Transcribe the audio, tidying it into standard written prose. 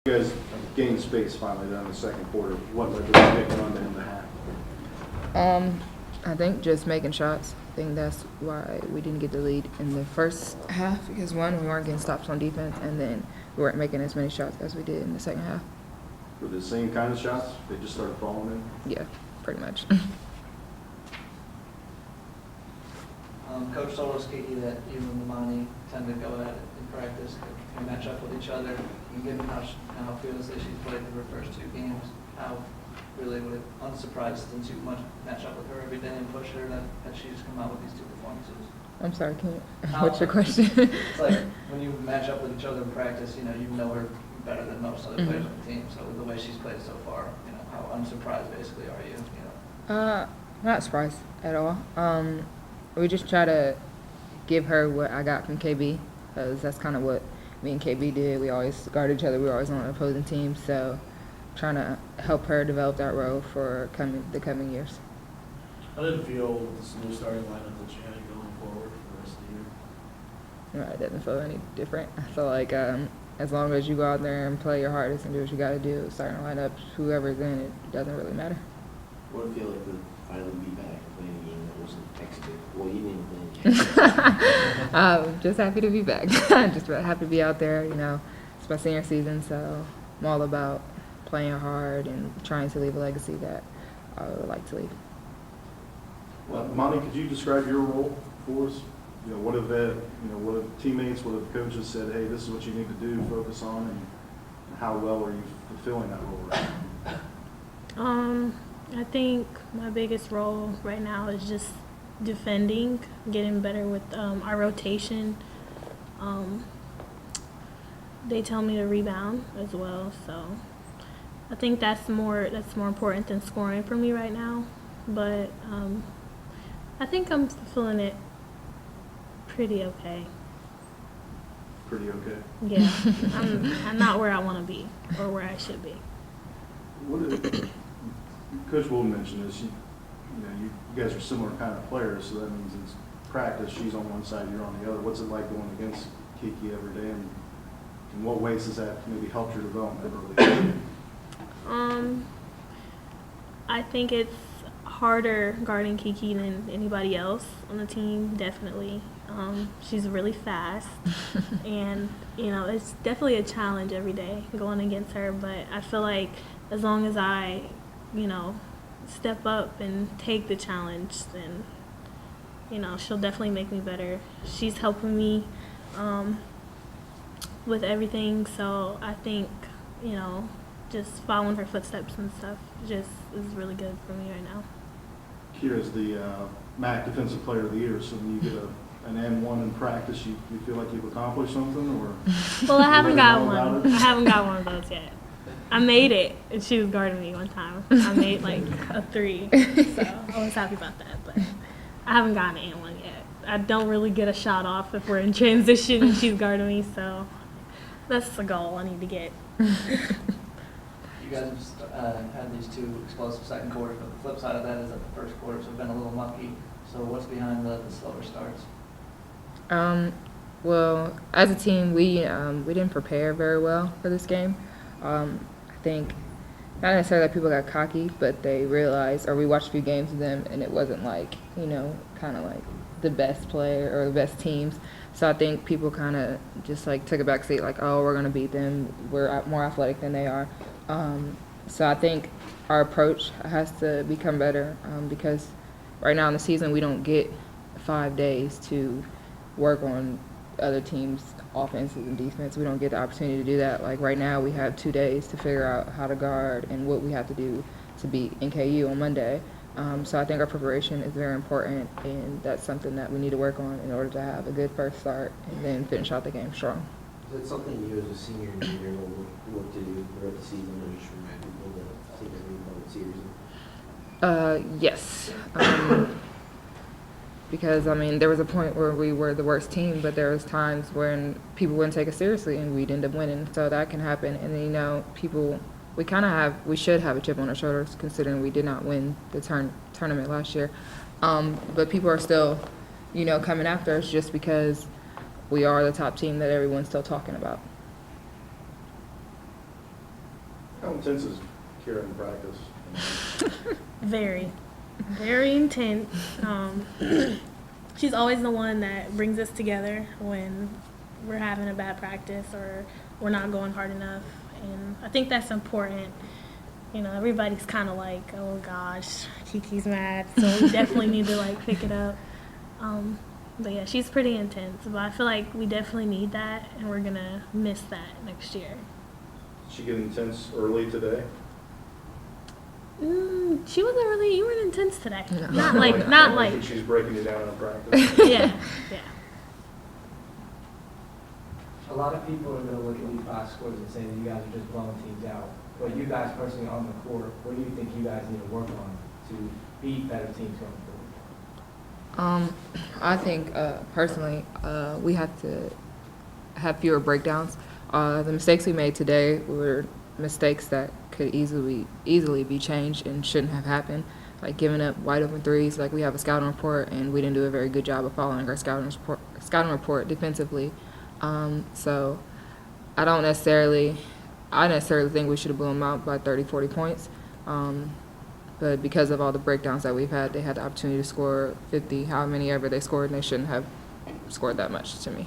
You guys gained space finally there in the second quarter. What led to getting on to end the half? I think just making shots. I think that's why we didn't get the lead in the first half because one, we weren't getting stops on defense, and then we weren't making as many shots as we did in the second half. Were the same kind of shots? They just started falling in? Yeah, pretty much. Coach told us, Kiki, that you and Amani tend to go at it in practice and match up with each other. And given how fearlessly she's played through her first two games, how really would it unsurprised since you match up with her every day and push her that she's come out with these two performances? I'm sorry, what's your question? It's like when you match up with each other in practice, you know her better than most other players on the team. So with the way she's played so far, how unsurprised basically are you? Not surprised at all. We just try to give her what I got from KB, because that's kind of what me and KB did. We always guarded each other. We were always on an opposing team, so trying to help her develop that role for the coming years. How did it feel with this new starting lineup that you had going forward for the rest of the year? It doesn't feel any different. I feel like as long as you go out there and play your hardest and do what you got to do, starting lineup, whoever's in it, doesn't really matter. What would it feel like to finally be back and playing a game that wasn't exited? Well, you didn't play. Just happy to be back. Just happy to be out there. It's my senior season, so I'm all about playing hard and trying to leave a legacy that I would like to leave. Well, Amani, could you describe your role for us? What have teammates, what have coaches said, hey, this is what you need to do, focus on, and how well are you fulfilling that role right now? I think my biggest role right now is just defending, getting better with our rotation. They tell me to rebound as well, so I think that's more important than scoring for me right now. But I think I'm feeling it pretty okay. Pretty okay? Yeah, I'm not where I want to be or where I should be. Coach Wilden mentioned this. You guys are similar kind of players, so that means it's practice. She's on one side, you're on the other. What's it like going against Kiki every day, and in what ways has that maybe helped your development early? I think it's harder guarding Kiki than anybody else on the team, definitely. She's really fast, and it's definitely a challenge every day going against her. But I feel like as long as I step up and take the challenge, then she'll definitely make me better. She's helping me with everything, so I think just following her footsteps and stuff just is really good for me right now. Quiera's the MAC Defensive Player of the Year, so when you get an N1 in practice, you feel like you've accomplished something, or? Well, I haven't got one. I haven't got one of those yet. I made it, and she was guarding me one time. I made like a 3, so I was happy about that. But I haven't gotten an N1 yet. I don't really get a shot off if we're in transition and she's guarding me, so that's the goal I need to get. You guys have had these two explosive second quarters, but the flip side of that is that the first quarters have been a little mucky. So what's behind the slower starts? Well, as a team, we didn't prepare very well for this game. I think not necessarily that people got cocky, but they realized, or we watched a few games of them, and it wasn't like, kind of like the best player or the best teams. So I think people kind of just like took a back seat, like, oh, we're going to beat them. We're more athletic than they are. So I think our approach has to become better because right now in the season we don't get 5 days to work on other teams' offense and defense. We don't get the opportunity to do that. Like right now we have 2 days to figure out how to guard and what we have to do to beat NKU on Monday. So I think our preparation is very important, and that's something that we need to work on in order to have a good first start and then finish out the game strong. Is that something you as a senior and junior will look to do throughout the season, or just remind people to take every moment seriously? Yes. Because, there was a point where we were the worst team, but there was times when people wouldn't take us seriously and we'd end up winning. So that can happen. And then, we should have a chip on our shoulders considering we did not win the tournament last year. But people are still, coming after us just because we are the top team that everyone's still talking about. How intense is Quiera in practice? Very, very intense. She's always the one that brings us together when we're having a bad practice or we're not going hard enough. And I think that's important. You know, everybody's kind of like, oh gosh, Kiki's mad, so we definitely need to like pick it up. But yeah, she's pretty intense. But I feel like we definitely need that, and we're gonna miss that next year. Did she get intense early today? She wasn't really. You weren't intense today. No. Not like. But she's breaking it down in practice. Yeah. A lot of people are going to look at these box scores and say that you guys are just blowing teams out. But you guys personally on the court, what do you think you guys need to work on to beat better teams going forward? I think personally, we have to have fewer breakdowns. The mistakes we made today were mistakes that could easily be changed and shouldn't have happened. Like giving up wide open threes. Like we have a scouting report, and we didn't do a very good job of following our scouting report defensively. So I necessarily think we should have blown them out by 30, 40 points. But because of all the breakdowns that we've had, they had the opportunity to score 50, how many ever they scored, and they shouldn't have scored that much to me.